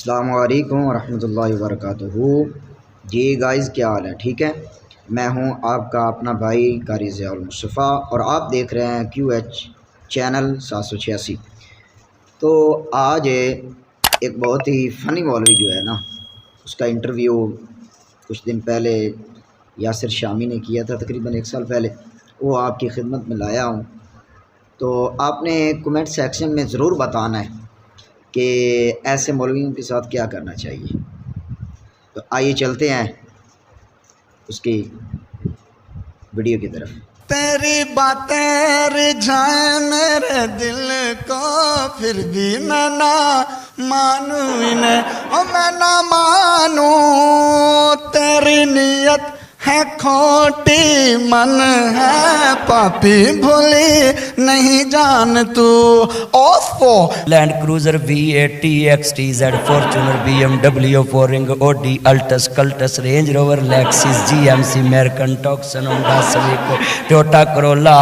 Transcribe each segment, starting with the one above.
अस्सलाम वालेकुम वरहमतुल्लाहि वबरकातुहू। जी गाइस, क्या हाल है? ठीक है। मैं हूं आपका अपना भाई कारी ज़ियाउल मुस्तफ़ा और आप देख रहे हैं QH चैनल 786। तो आज एक बहुत ही फ़नी मौलवी जो है ना, उसका इंटरव्यू कुछ दिन पहले यासिर शामी ने किया था, तकरीबन 1 साल पहले। वो आपकी खिदमत में लाया हूँ। तो आपने कमेंट सेक्शन में ज़रूर बताना है कि ऐसे मौलवियों के साथ क्या करना चाहिए। तो आइए चलते हैं उसकी वीडियो की तरफ। तेरी बातें रिझाए मेरे दिल को, फिर भी मैं ना मानू इन्हें, ओ मैं ना मानू। तेरी नीयत है खोटी, मन है पापी, भूली नहीं जान तू। ओफो land cruiser V80 XTZ Fortuner BMW फोरिंग Audi Altis Cultus Range Rover Lexus GMC American Tucson Honda Civic Toyota Corolla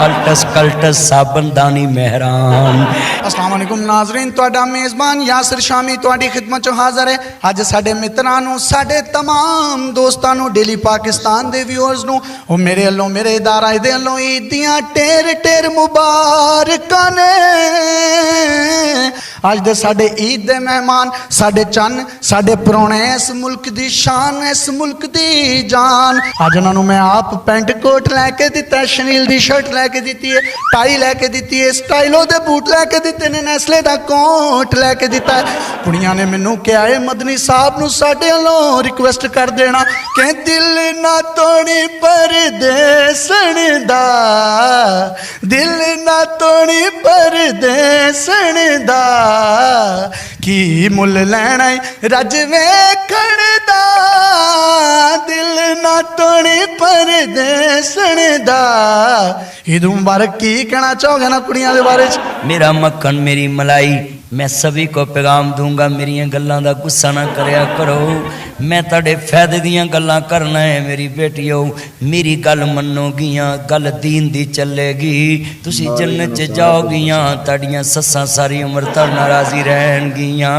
Altis Cultus साबनदानी मेहरान। अस्सलाम वालेकुम नाज़रीन, तुहाडा मेज़बान यासिर शामी तुहाडी खिदमत च हाज़र है। अज साडे मित्रां नूं, साडे तमाम दोस्तां नूं, डेली पाकिस्तान दे व्यूअर्स नूं, ओ मेरे अल्लों, मेरे इदारा दे अल्लों ईद दियां ढेर ढेर मुबारकां ने। अज दे साडे ईद दे मेहमान, साडे चन्न, साडे परौणे, इस मुल्क दी शान, इस मुल्क दी जान। अज उन्हां नूं मैं आप पेंट कोट लैके दिता है, शनील दी शर्ट लैके दित्ती है, टाई लैके दित्ती है, स्टाइलो दे बूट लैके दित्ते ने, नेस्ले दा कोट लैके दिता है। कुड़ियां ने मैनू कहा है मदनी साहब नूं साडे अल्लों रिक्वेस्ट कर देना कि दिल ना तोड़ी परदेसण दा, दिल ना तोड़ी परदेसण दा, की मुल लैना रज वेखण दा, दिल ना तोड़ी परदेसण दा। ईद मुबारक। की कहना चाहोगे ना कुड़ियां दे बारे च? मेरा मक्खन मेरी मलाई, मैं सभी को पैगाम दूंगा, मेरी गल्लां दा गुस्सा ना करया करो। मैं ताड़े फायदे दियां गल्लां करना है मेरी बेटियों। मेरी गल मन्नोगियां, गल दीन दी चलेगी, तुसी जन्नत च जाओगियां। ताड़ियां सस्सां सारी उम्र ताड़ नाल राजी रहणगियां,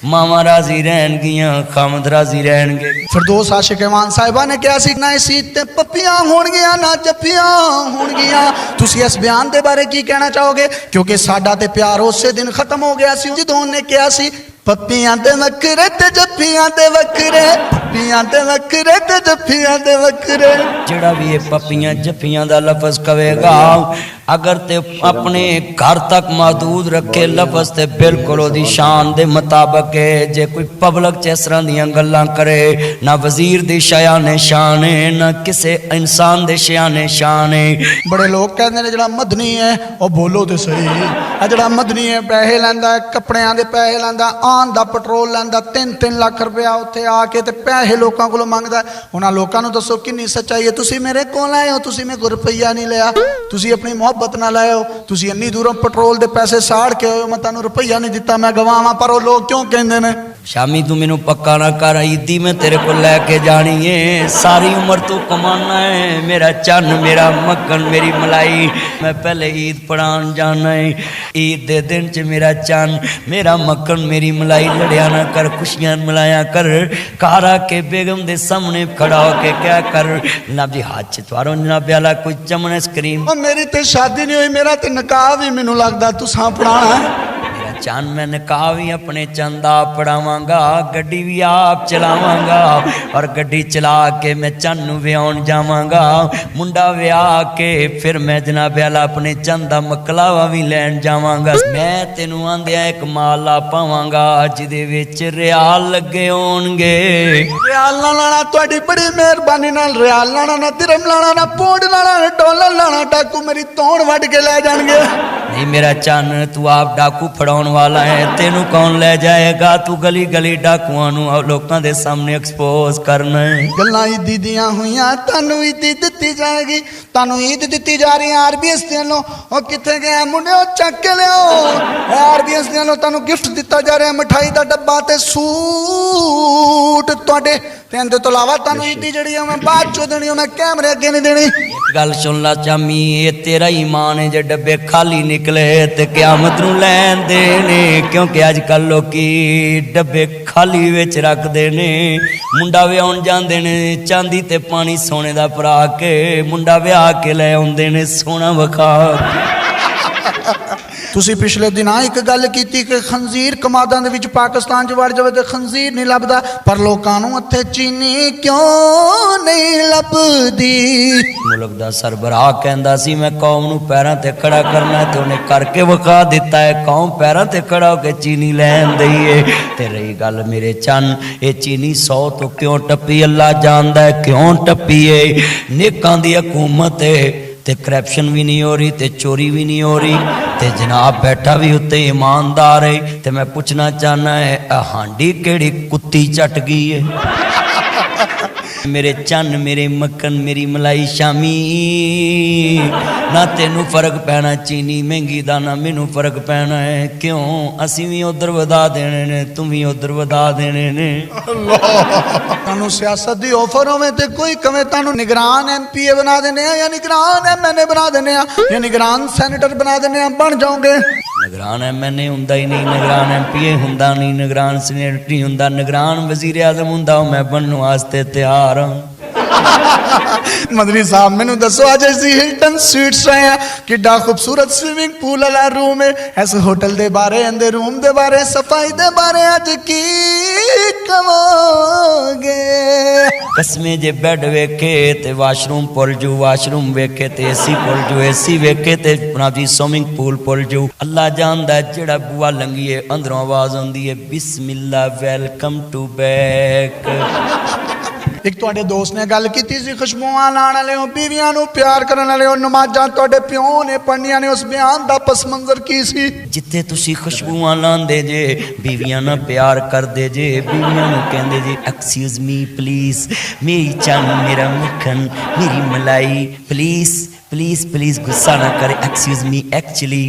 मामा राजी रहणगियां, खामद राजी रहणगे। फिरदौस आशिक ईमान साहिबा ने क्या सी, ना इस ईद ते पप्पियां होणगियां ना जप्पियां होणगियां। तुसी इस बयान दे बारे की कहना चाहोगे? क्योंकि साडा ते प्यार उस दिन खत्म हो गया सी जदों उन्हें क्या सी, पप्पियां ते वखरे ते जप्पियां ते वखरे, पप्पियां ते वखरे ते जप्पियां ते वखरे। जेड़ा भी ये पप्पियां जप्पियां दा लफज कवेगा, अगर ते अपने घर तक महदूद रखे लफज ते बिल्कुल ओदी शान दे मुताबिक है। जे कोई पब्लिक च इस तरह दियां गल्लां करे, ना वजीर दी शयाने शान है, ना किसे इंसान दे शयाने शान है। बड़े लोग कहते हैं जड़ा मदनी है वो बोलो तो सही, जड़ा मदनी है पैसे लैंदा, कपड़ियां दे पैसे लैंदा, आन दा पेट्रोल लैंदा, 3-3 लाख रुपया उत्थे आके ते पैसे लोकां कोलों मंगदा। उन्हां लोकां नूं दसो किन्नी सच्चाई है? तुसी मेरे कोल आए हो, तुसी मेरे कोल रुपया नहीं लिया, तुसी अपनी मोहब्बत ना लाए हो, तुसी इन्नी दूरों पेट्रोल दे पैसे साड़ के आए हो, मैं तुहानूं रुपया नहीं दिता, मैं गवावां। पर वो लोग क्यों कहंदे ने? शामी तू मैनू पक्का ना कर, ईदी मैं तेरे को लैके जानी है, सारी उम्र तू कमाना है मेरा चन्न, मेरा मक्खन, मेरी मलाई। मैं पहले ईद पढ़ान जाना है, ईद दे दिन च मेरा चन्न, मेरा मक्खन, मेरी मलाई। लड़िया ना कर, खुशियां मिलाया कर, घर आके बेगम दे सामने खड़ा होके क्या कर, जनाब जी हाथ च तुआरो जनाब वाला कोई चमन स्क्रीन। मेरी ते शादी नहीं हुई, मेरा ते निकाह भी मैनू लगदा तुसां पढ़ाना है। चंद मैं निकाह भी अपने चंद आप पढ़ावांगा, गड्डी भी आप चलावांगा, और गड्डी चला के मैं चंद नूं व्याहण जावांगा। मुंडा व्याह के फिर मैं जनाब वाला अपने चंद दा मकलावा भी लैन जावांगा। मैं तेनू आंदिया एक माला पावांगा जिदे विच रियाल लगे होणगे। रियाल ना लाना तुहाडी बड़ी मेहरबानी नाल, रियाल लाना ना दिरम लाना ना पौंड लाना ना डॉलर लाना, डाकू मेरी तौण वड के ले जाणगे। नहीं मेरा चन्न, तू आप डाकू फड़ाउण वाला है, तेनू कौन ले जाएगा? तू गली गली डाकुआं नूं लोकां दे सामने एक्सपोज करना है। गल्लां ईदी दियां होईयां, तानू ईद दित्ती जाएगी, तानू ईद दित्ती जा रही है RBS दे अल्लों। ओ किथे गए मुंडे, चक के लियो, RBS दे अल्लों तानू गिफ्ट दिता जा रहा है, मिठाई दा डब्बा ते सूट तुहाडे ते इहदे तो इलावा तानू ईदी जड़ी है मैं बाद चो देनी, मैं कैमरे अगे नहीं देनी। गल सुन ला चामी, ये तेरा ईमान है जे डब्बे खाली निकले ते क़यामत नूं लैन देने, क्योंकि अजकल लोकी डब्बे खाली विच रखदे ने। मुंडा विआउण जांदे ने चांदी ते पानी सोने दा भरा के, मुंडा विआह के लै आउंदे ने सोना विखा के। ਤੁਸੀਂ ਪਿਛਲੇ ਦਿਨਾਂ ਇੱਕ ਗੱਲ ਕੀਤੀ ਕਿ ਖੰਜ਼ੀਰ ਕਮਾਦਾਂ ਦੇ ਵਿੱਚ ਪਾਕਿਸਤਾਨ 'ਚ ਵੜ ਜਾਵੇ ਤੇ ਖੰਜ਼ੀਰ ਨਹੀਂ ਲੱਭਦਾ, ਪਰ ਲੋਕਾਂ ਨੂੰ ਇੱਥੇ ਚੀਨੀ ਕਿਉਂ ਨਹੀਂ ਲੱਭਦੀ। ਮੁਲਕ ਦਾ ਸਰਬਰਾਹ ਕਹਿੰਦਾ ਸੀ ਮੈਂ ਕੌਮ ਨੂੰ ਪੈਰਾਂ ਤੇ ਖੜਾ ਕਰਨਾ, ਤੇ ਉਹਨੇ ਕਰਕੇ ਵਿਖਾ ਦਿੱਤਾ ਹੈ। ਕੌਮ ਪੈਰਾਂ ਤੇ ਖੜਾ ਹੋ ਕੇ ਚੀਨੀ ਲੈਣ ਦਈਏ। ਤੇ ਰਹੀ ਗੱਲ ਮੇਰੇ ਚੰਨ, ਇਹ ਚੀਨੀ 100 ਤੋਂ ਕਿਉਂ ਟੱਪੀ, ਅੱਲਾ ਜਾਣਦਾ ਹੈ ਕਿਉਂ ਟੱਪੀ ਏ। ਨੇਕਾਂ ਦੀ ਹਕੂਮਤ ਹੈ ਤੇ ਕਰਪਸ਼ਨ ਵੀ नहीं हो रही, ते चोरी भी नहीं हो रही, ते जनाब बैठा भी उत्ते ईमानदार है। ते मैं पूछना चाहना है हांडी केड़ी कुत्ती चट गई है। मेरे चन्न मेरे मक्खन मेरी मलाई शामी, ना तेनू फर्क पैना चीनी महंगी दा, ना मैनू फर्क पैना है। क्यों असी भी उधर वधा देने ने, तुम भी उधर वधा देने ने। ਤੁਹਾਨੂੰ ਸਿਆਸਤ ਦੀ ਆਫਰ ਹੋਵੇ ਤੇ ਕੋਈ ਕਵੇ ਤੁਹਾਨੂੰ ਨਿਗਰਾਨ ਐਮਪੀਏ ਬਣਾ ਦਿੰਦੇ ਆ, ਜਾਂ ਨਿਗਰਾਨ ਐਮਐਨਏ ਬਣਾ ਦਿੰਦੇ ਆ, ਜਾਂ ਨਿਗਰਾਨ ਸੈਨੇਟਰ ਬਣਾ ਦਿੰਦੇ ਆ, ਬਣ ਜਾਓਗੇ। ਨਿਗਰਾਨ ਐਮਐਨਏ ਹੁੰਦਾ ਹੀ ਨਹੀਂ, ਨਿਗਰਾਨ ਐਮਪੀਏ ਹੁੰਦਾ ਨਹੀਂ, ਨਿਗਰਾਨ ਸੈਨੇਟਰੀ ਹੁੰਦਾ, ਨਿਗਰਾਨ ਵਜ਼ੀਰ ਆਜ਼ਮ ਹੁੰਦਾ। ਮੈਂ ਬਣਨ ਵਾਸਤੇ ਤਿਆਰ ਹਾਂ। ਮਦਨੀ ਸਾਹਿਬ ਮੈਨੂੰ ਦੱਸੋ, ਅੱਜ ਅਸੀਂ ਹਿਲਟਨ ਸਵੀਟਸ ਆਏ ਆ, ਕਿੱਡਾ ਖੂਬਸੂਰਤ ਸਵਿਮਿੰਗ ਪੂਲ ਵਾਲਾ ਰੂਮ ਹੈ। ਇਸ ਹੋਟਲ ਦੇ ਬਾਰੇ, ਇਹਦੇ ਰੂਮ ਦੇ ਬਾਰੇ, ਸਫਾਈ ਦੇ ਬਾਰੇ ਅੱਜ ਕੀ ਕਹੋਗੇ? ਕਸਮੇ ਜੇ ਬੈੱਡ ਵੇਖੇ ਤੇ ਵਾਸ਼ਰੂਮ ਭੁੱਲ ਜੂ, ਵਾਸ਼ਰੂਮ ਵੇਖੇ ਤੇ ਏਸੀ ਭੁੱਲ ਜੂ, ਏਸੀ ਵੇਖੇ ਤੇ ਆਪਣੀ ਸਵਿਮਿੰਗ ਪੂਲ ਭੁੱਲ ਜੂ। ਅੱਲਾ ਜਾਣਦਾ ਜਿਹੜਾ ਬੂਆ ਲੰਗੀਏ ਅੰਦਰੋਂ ਆਵਾਜ਼ ਆਉਂਦੀ ਹੈ ਬਿਸਮਿਲ੍ਲਾ ਵੈਲਕਮ ਟੂ ਬੈਕ। ਇੱਕ ਤੁਹਾਡੇ ਦੋਸਤ ਨੇ ਗੱਲ ਕੀਤੀ ਸੀ, ਖੁਸ਼ਬੂਆਂ ਲਾਉਣ ਵਾਲੇ ਹੋ, ਬੀਵੀਆਂ ਨੂੰ ਪਿਆਰ ਕਰਨ ਵਾਲੇ ਹੋ, ਨਮਾਜ਼ਾਂ ਤੁਹਾਡੇ ਪਿਓ ਨੇ ਪੜ੍ਹਨੀਆਂ ਨੇ। ਉਸ ਬਿਆਨ ਦਾ ਪਸ ਮੰਜ਼ਰ ਕੀ ਸੀ? ਜਿੱਥੇ ਤੁਸੀਂ ਖੁਸ਼ਬੂਆਂ ਲਾਉਂਦੇ ਜੇ, ਬੀਵੀਆਂ ਨਾਲ ਪਿਆਰ ਕਰਦੇ ਜੇ, ਬੀਵੀਆਂ ਨੂੰ ਕਹਿੰਦੇ ਜੇ ਐਕਸਕਿਊਜ਼ ਮੀ ਪਲੀਜ਼, ਮੇਰੀ ਚੰਨ ਮੇਰਾ ਮੱਖਣ ਮੇਰੀ ਮਲਾਈ, ਪਲੀਜ਼ ਪਲੀਜ਼ ਪਲੀਜ਼ ਗੁੱਸਾ ਨਾ ਕਰੇ, excuse me actually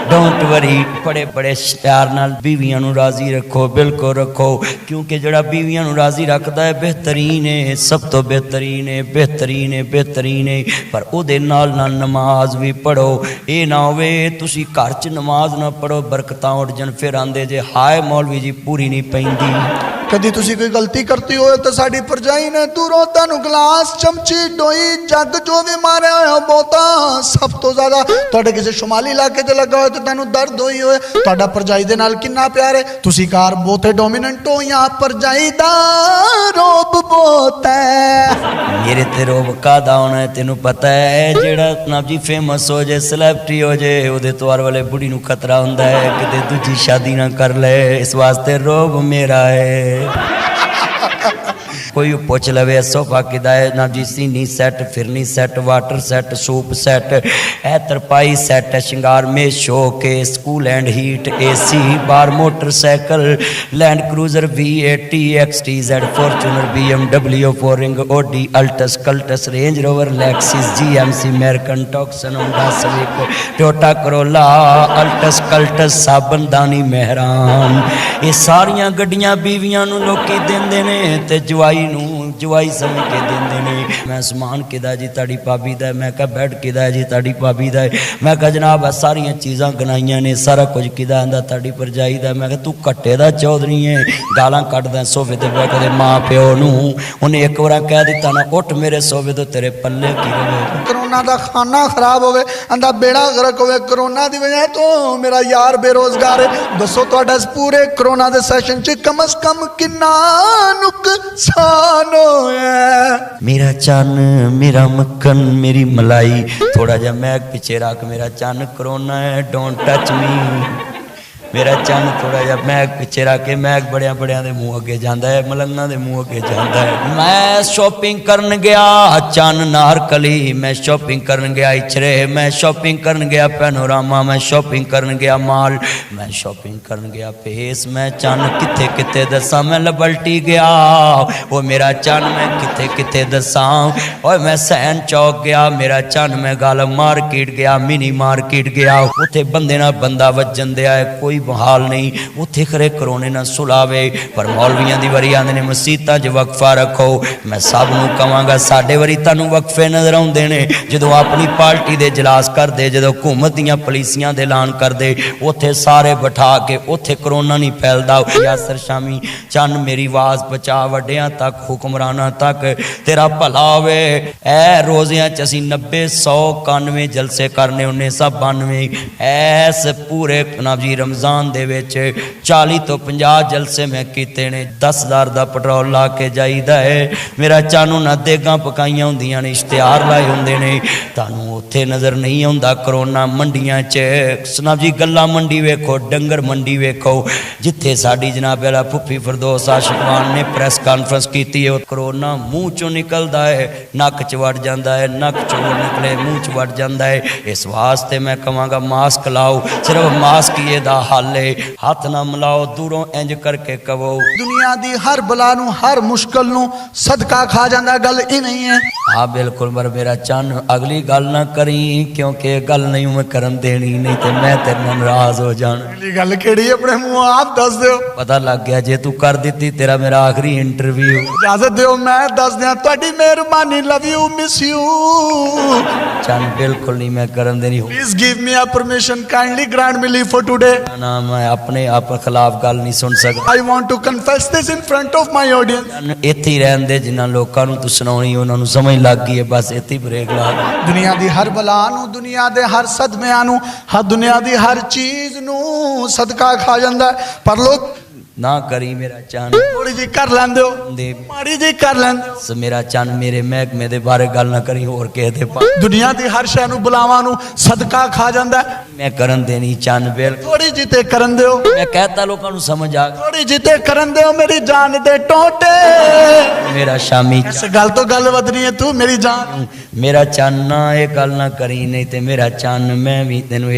don't worry. बड़े बड़े प्यार नाल बीवियां नूं राजी रखो, बिल्कुल रखो, क्योंकि जड़ा बीवियां नूं राजी रखदा है बेहतरीन है, सब तो बेहतरीन है, बेहतरीन है, बेहतरीन है। पर उहदे नाल नाल नमाज भी पढ़ो। ये ना होवे तुसी घर च नमाज ना पढ़ो, बरकतां उड़ जाण, फिर आंदे जे हाय मौलवी जी पूरी नहीं पैंदी। कदी तुसी कोई गलती करती हो तो साड़ी भरजाई ने दूरों तुहानू गिलास चमची डोई जग जो भी मारिया होया बहुता, सब तो ज्यादा तुहाडे किसी शुमाली इलाके ते लगा हो तो तुहानू दर्द होई होए, तुहाडा भरजाई दे नाल किन्ना प्यार है। तुसी कार बहुते डोमिनेंट हो या भरजाई दा रोब बहुत है। मेरे ते रोब कादा होना है तेनू पता है? जेड़ा ना जी फेमस हो जाए, सैलेब्रिटी हो जाए, ओदे तो हर वाले बुढ़ी नू खतरा हुंदा है कि दूजी शादी ना कर ले, इस वास्ते रोब मेरा है। कोई पुछ लवे सोफा किदा है ना जी, सीनी set, phirni set, water set, soup set, है तरपाई सैट है, श्रृंगार में शो के, स्कूल एंड हीट, एसी, बार, motorcycle, land cruiser V80, XTZ, Fortuner, BMW, फोरिंग, Audi, Altis, Cultus, Range Rover, Lexus, GMC, American, Tucson, Honda Civic, Toyota Corolla, Altis, Cultus, साबन दानी, मेहरान, ये सारियां गड्डियां बीवियां नूं लोकी दिंदे ने ते जवाई जवाई समझ के देंदे ने। मैं समान किदा जी ताड़ी भाभी दा, मैं कहा बैड किदा जी ताड़ी भाभी दा, मैं कहा जनाब सारियां चीज़ां गनाइयां ने, सारा कुछ किदा आंदा ताड़ी भरजाई दा। मैं कहा तू घट्टे दा चौधरी है, गालां कड्डदा सोफे ते बैठ के माँ प्यो नूं। उन्हें एक बार कह दिता ना उठ मेरे सोफे तो तेरे पल्ले की रहे। करोना दा खाना खराब होवे, आंदा बेड़ा गर्क होवे, करोना दी वजह तो मेरा यार बेरोजगार है। दसो तुहाडा इस पूरे करोना दे सेशन च कम से कम किन्ना नुकसान होया? मेरा चन्न मेरा मक्खन मेरी मलाई, थोड़ा जा मैग पीछे रख, मेरा चन्न करोना है डोंट टच मी। मेरा चन्न थोड़ा जा मैग पिछे रख के, मैग बड़िया बड़िया दे मुँह अगे जाता है, मलंगा दे मुँह अगे जाता है। मैं शॉपिंग करन गया चन्न नारकली, मैं शॉपिंग करन गया इचरे, मैं शॉपिंग करन गया पैनोरामा, मैं शॉपिंग करन गया माल, मैं शॉपिंग करन गया पेस। मैं चन्न किथे किथे दसा, मैं लबल्टी गया वो मेरा चन्न मैं किथे किथे दसा। और मैं सैन चौक गया मेरा चन्न, मैं गालम मार्केट गया, मिनी मार्केट गया, उत्थे बंदे नाल बंदा वजन दिया है, कोई बहाल नहीं, उत्थे खरे करोने ना सुलावे, पर मौलवियां दी वारी आंदे ने मसीतां 'च वक्फा रखो। मैं सब नूं कहांगा साडे वारी तुहानूं वक्फे नज़र आउंदे ने, जदों अपनी पार्टी दे इजलास करदे, जदों हुकूमत दीयां पॉलिसियां दे ऐलान करदे, उत्थे सारे बिठा के उत्थे करोना नहीं फैलदा। यासर शामी चन्न मेरी आवाज़ पहुंचा, वड्डियां तक हुक्मरानां तक तेरा भला होवे। ऐ रोज़ियां च असीं 90 100 91 जलसे करने उन्ने सब 92 ऐस पूरे जनाब जी रमज़ान दे विच 40 तो 50 जलसे मैं कीते ने। 10,000 दा पेट्रोल ला के जाईदा है। मेरा चानू ना देगां पकाइयां हुंदियां ने, इश्तिहार लाए हुंदे ने, तुहानूं उत्थे नज़र नहीं आउंदा करोना। मंडियां च जनाब जी गल्ला मंडी वेखो, डंगर मंडी वेखो, जिथे साडी जनाब वाला फुफी फरदौस आशिकवान ने प्रेस कॉन्फ्रेंस की है, करोना मुँह चों निकलदा है, नक च वड़ जांदा है, नक चों निकले मुँह च वड़ जांदा है। इस वास्ते मैं कहांगा मास्क लाओ, सिर्फ मास्क ही दा हल है। हाथ ना मिलाओ, दूरों इंज करके कहो। दुनिया दी हर बला नूं, हर मुश्किल नूं सदका खा जांदा, गल ई नहीं है। हाँ बिल्कुल, पर मेरा चन्न अगली गल ना करी, क्योंकि गल नहीं मैं करन देनी, नहीं तो मैं तेरे नाल नाराज हो जाना। अगली गल केड़ी अपने मुंह आप दस दियो। पता लग गया जे तू कर दी तेरा मेरा आखिरी इंटरव्यू। इजाजत दियो मैं दस दियां, तुहाडी मेहरबानी, लव यू, मिस यू। चन्न बिल्कुल नहीं मैं करन देनी। Please give me a permission, kindly grant me leave for today. ना मैं अपने आप खिलाफ गल नहीं सुन सकता। I want to confess this in front of my audience. इत्थे ही रहन दे, जिन्हां लोकां नूं तू सुनाउणी उन्हां नूं समझ लग गई है, बस इत्थे ही ब्रेक ला दे। दुनिया दी हर बला नूं, दुनिया दे हर सदमिਆਂ नूं, हर दुनिया दी हर चीज नूं सदका खा जांदा है, पर लोग ना करी मेरा चन्न, थोड़ी जी कर लैंदे हो, माड़ी जी कर लैंदे हो। मेरा चन्न मेरे महकमे दे बारे गल ना करी, होर किसे दे दुनिया दी हर शै नूं बुलावां नूं सदका खा जांदा है। मैं करन देनी चन्न बिल्कुल। थोड़ी जी ते करन दियो, मैं कहता लोकां नूं समझ आ गई। थोड़ी जी ते करन दियो मेरी जान दे टोटे। मेरा शामी इस गल तो गल वधनी है, तू मेरी जान। मेरा चन्न ना ये गल ना करी, नहीं ते मेरा चन्न मैं भी तेनू